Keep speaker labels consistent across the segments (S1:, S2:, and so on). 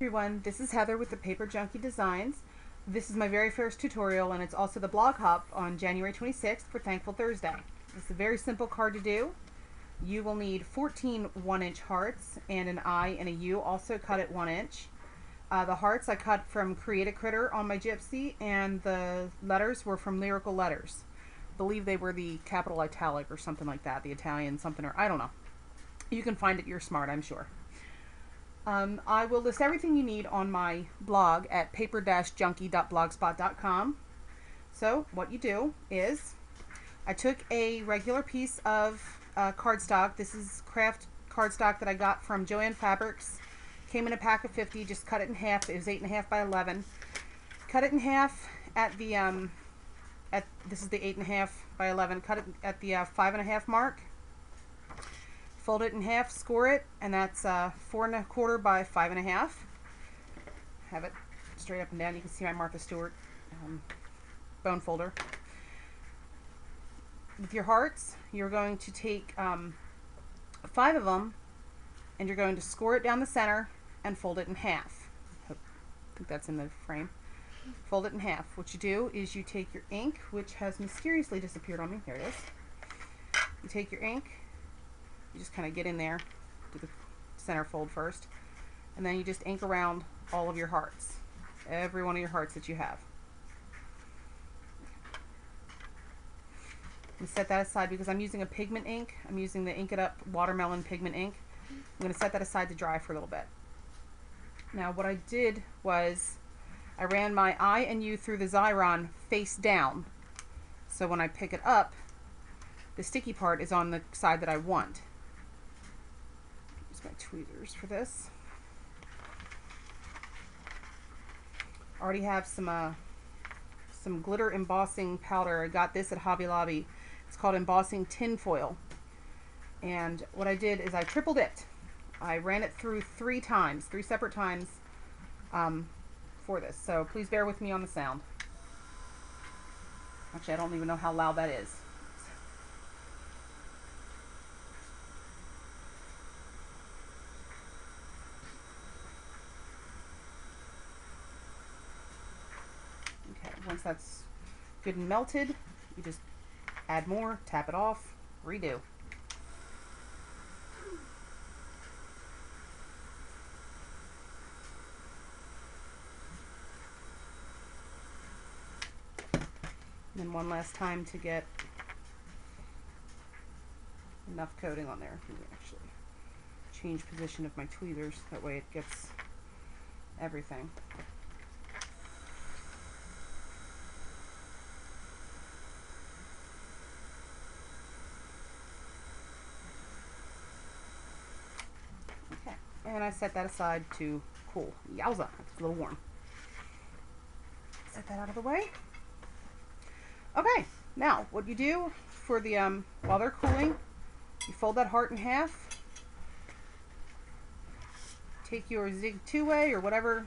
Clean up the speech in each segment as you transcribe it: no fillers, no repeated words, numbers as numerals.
S1: Everyone, this is Heather with the Paper Junkie Designs. This is my very first tutorial, and it's also the blog hop on January 26th for Thankful Thursday. It's a very simple card to do. You will need 14 1-inch hearts and an I and a U, also cut at 1 inch. The hearts I cut from Create a Critter on my Gypsy, and the letters were from Lyrical Letters. I believe they were the capital italic or something like that, the Italian something, or I don't know. You can find it, you're smart, I'm sure. I will list everything you need on my blog at paper-junkie.blogspot.com. So what you do is, I took a regular piece of cardstock. This is craft cardstock that I got from Joann Fabrics. Came in a pack of 50. Just cut it in half. It was 8.5 by 11. Cut it in half at the this is the 8.5 by 11. Cut it at the 5.5 mark. Fold it in half, score it, and that's 4.25 by 5.5. Have it straight up and down. You can see my Martha Stewart bone folder. With your hearts, you're going to take 5 of them, and you're going to score it down the center and fold it in half. I think that's in the frame. Fold it in half. What you do is you take your ink, which has mysteriously disappeared on me. There it is. You take your ink. You just kind of get in there, do the center fold first, and then you just ink around all of your hearts, every one of your hearts that you have. I'm going to set that aside because I'm using a pigment ink. I'm using the Ink It Up Watermelon Pigment Ink. I'm going to set that aside to dry for a little bit. Now what I did was I ran my I and U through the Xyron face down, so when I pick it up, the sticky part is on the side that I want. My tweezers for this. Already have some glitter embossing powder. I got this at Hobby Lobby. It's called embossing tin foil. And what I did is I tripled it. I ran it through 3 separate times for this. So please bear with me on the sound. Actually, I don't even know how loud that is. Once that's good and melted, you just add more, tap it off, redo. And then one last time to get enough coating on there. Let me actually change position of my tweezers, that way it gets everything. And I set that aside to cool. Yowza, it's a little warm. Set that out of the way. Okay, now what you do for the while they're cooling, you fold that heart in half. Take your Zig 2-way or whatever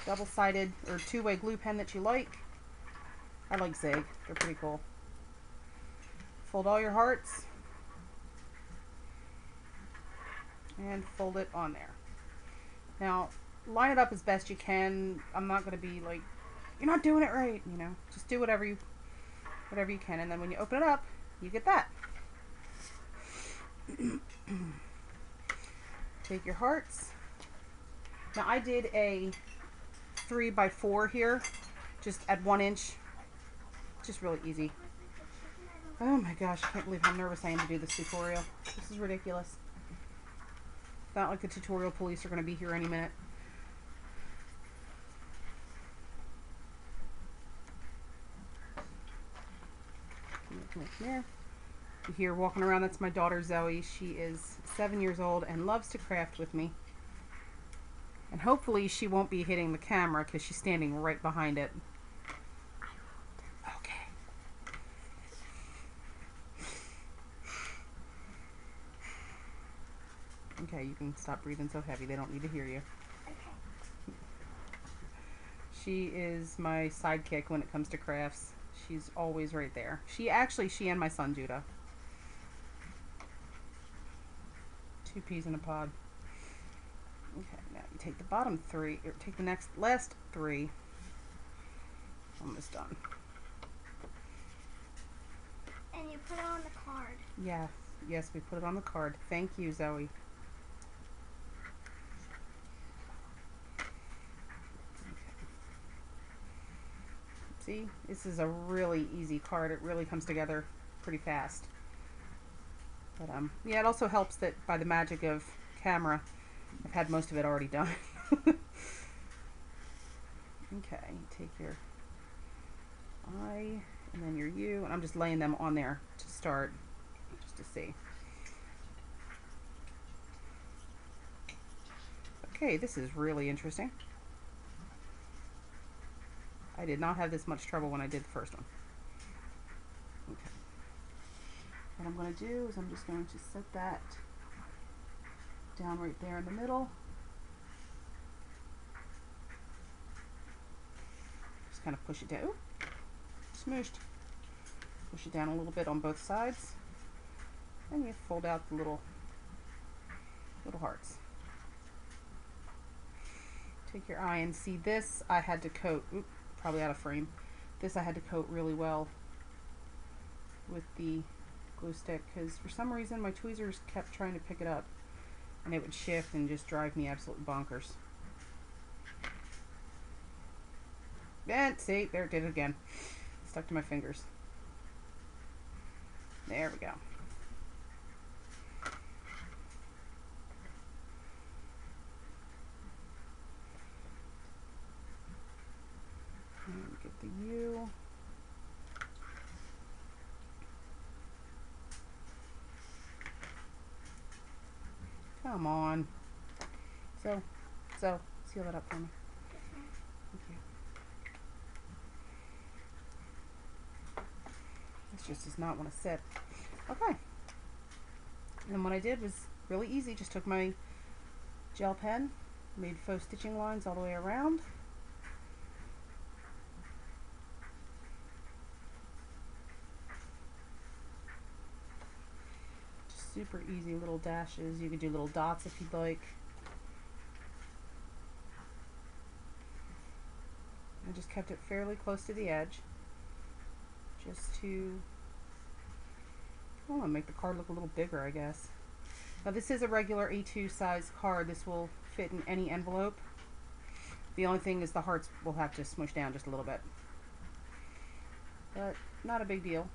S1: double-sided or 2-way glue pen that you like. I like Zig, they're pretty cool. Fold all your hearts and fold it on there. Now, line it up as best you can. I'm not going to be like, you're not doing it right, you know. Just do whatever you can, and then when you open it up, you get that. Take your hearts. Now, I did a 3 by 4 here, just at 1 inch. Just really easy. Oh my gosh, I can't believe how nervous I am to do this tutorial. This is ridiculous. Not like the tutorial police are going to be here any minute. Come here. You hear walking around, that's my daughter Zoe. She is 7 years old and loves to craft with me. And hopefully she won't be hitting the camera because she's standing right behind it. Okay, you can stop breathing so heavy. They don't need to hear you. Okay. She is my sidekick when it comes to crafts. She's always right there. She and my son Judah. 2 peas in a pod. Okay, now you take the bottom three, or take the last three. Almost done.
S2: And you put it on the card.
S1: Yeah, yes, we put it on the card. Thank you, Zoe. See, this is a really easy card. It really comes together pretty fast. But yeah, it also helps that by the magic of camera, I've had most of it already done. Okay, take your I and then your U, and I'm just laying them on there to start, just to see. Okay, this is really interesting. I did not have this much trouble when I did the first one. Okay. What I'm going to do is I'm just going to set that down right there in the middle. Just kind of push it down. Ooh, smooshed. Push it down a little bit on both sides. And you fold out the little hearts. Take your eye and see this. I had to coat, probably out of frame. This I had to coat really well with the glue stick because for some reason my tweezers kept trying to pick it up and it would shift and just drive me absolutely bonkers. And see, there it did it again. Stuck to my fingers. There we go. And get the U. Come on. So, seal that up for me. Thank you. This just does not want to sit. Okay. And what I did was really easy. Just took my gel pen, made faux stitching lines all the way around. Just super easy little dashes. You could do little dots if you'd like. I just kept it fairly close to the edge, just to make the card look a little bigger, I guess. Now this is a regular A2 size card. This will fit in any envelope. The only thing is the hearts will have to smush down just a little bit, but not a big deal.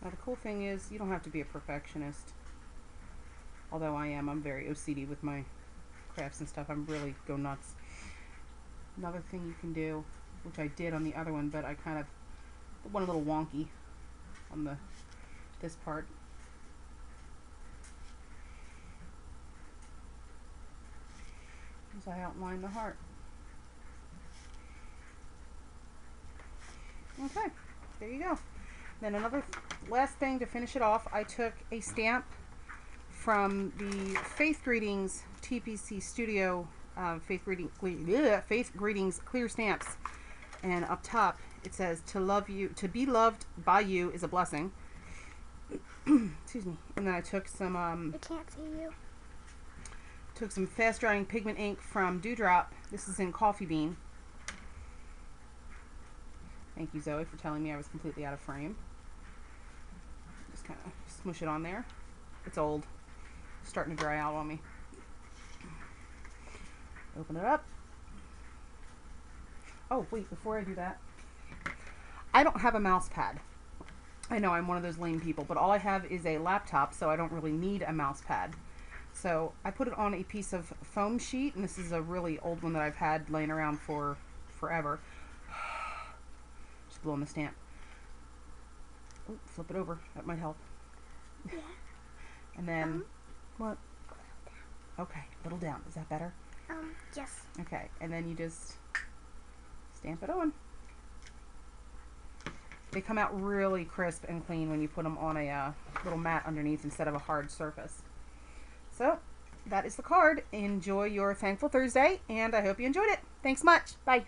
S1: Now the cool thing is you don't have to be a perfectionist. Although I am, I'm very OCD with my crafts and stuff. I'm really go nuts. Another thing you can do, which I did on the other one, but I kind of went a little wonky on this part. As I outline the heart. Okay, there you go. Then another last thing to finish it off, I took a stamp from the Faith Greetings TPC Studio Faith Greetings clear stamps, and up top it says to be loved by you is a blessing. Excuse me. And then I took some
S2: I can't see you.
S1: Took some fast drying pigment ink from Dewdrop. This is in Coffee Bean. Thank you, Zoe, for telling me I was completely out of frame. Just kind of smush it on there. It's old. It's starting to dry out on me. Open it up. Oh, wait, before I do that, I don't have a mouse pad. I know I'm one of those lame people, but all I have is a laptop, so I don't really need a mouse pad. So I put it on a piece of foam sheet, and this is a really old one that I've had laying around for forever. Just blowing the stamp. Oh, flip it over. That might help.
S2: Yeah.
S1: And then, what? Okay, a little down. Is that better?
S2: Yes.
S1: Okay, and then you just stamp it on. They come out really crisp and clean when you put them on a little mat underneath instead of a hard surface. So, that is the card. Enjoy your Thankful Thursday, and I hope you enjoyed it. Thanks much. Bye.